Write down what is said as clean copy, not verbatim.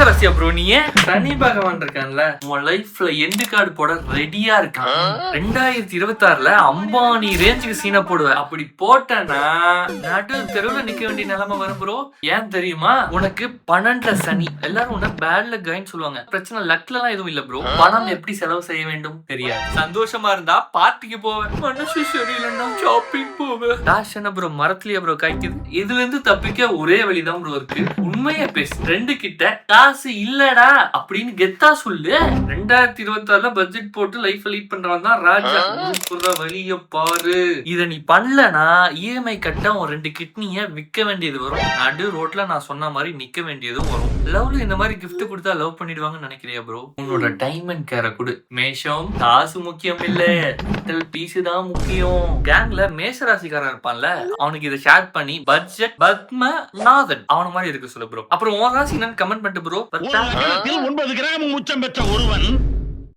மேஷராசியா bro? நீ சனி பகவான் இருக்கான்ல உன் லைஃப்ல எண்டு கார்டு போட ரெடியா இருக்கான். 2026ல அம்பானி ரேஞ்சுக்கு சீனை போடுவேன். அப்படி போட்டனா நடு தெருவுல நிக்க வேண்டிய நிலைமை வரும் ப்ரோ. ஏன் தெரியுமா? உனக்கு 12 சனி. எல்லாரும் உன்ன பேட்ல கைன்னு சொல்லுவாங்க. பிரச்சனை லக்ல எல்லாம் எதுவும் இல்ல ப்ரோ. பணம் எப்படி செலவு செய்ய வேண்டும் தெரியாது. சந்தோஷமா இருந்தா பார்ட்டிக்கு போவேன், மனசு சரியில்லைன்னா ஷாப்பிங் போவேன். டாஷ் என்ன ப்ரோ மரத்துலயே ப்ரோ காய்க்குது. இதுல இருந்து தப்பிக்க ஒரே வழிதான் ப்ரோ இருக்கு. உண்மையா பேசு. ரெண்டு கிட்ட காசு இல்லடா அப்படின்னு கெத்தா சொல்லு. 2026ல பட்ஜெட் போட்டு லைஃப் லீட் பண்றவன் தான் ராஜா. சொல்ற வழிய பாரு. இத நீ பண்ணலனா இஎம்ஐ கட்ட உன் 2 கிட்னிய விற்க வேண்டியது வரும். நடு ரோட்ல நான் சொன்ன மாதிரி நிக்க வேண்டியதும் வரும். லவ்ல இந்த மாதிரி கிஃப்ட் கொடுத்தா லவ் பண்ணிடுவாங்கன்னு நினைக்கிறியா ப்ரோ? உன்னோட டைம் அண்ட் கேரை கொடு. மேஷம் காசு முக்கியம் இல்ல, மென்டல் பீஸ் தான் முக்கியம். கேங்ல மேஷராசிக்காரன் இருப்பான்ல, அவனுக்கு இதை ஷேர் பண்ணி பட்ஜெட் பத்மநாதன் அவன மாதிரி இருக்கு சொல்லு ப்ரோ. அப்புறம் உன் ராசி என்னன்னு கமெண்ட் பண்ணிட்டு ப்ரோ. 9 கிராம் உச்சம் பெற்ற ஒருவன்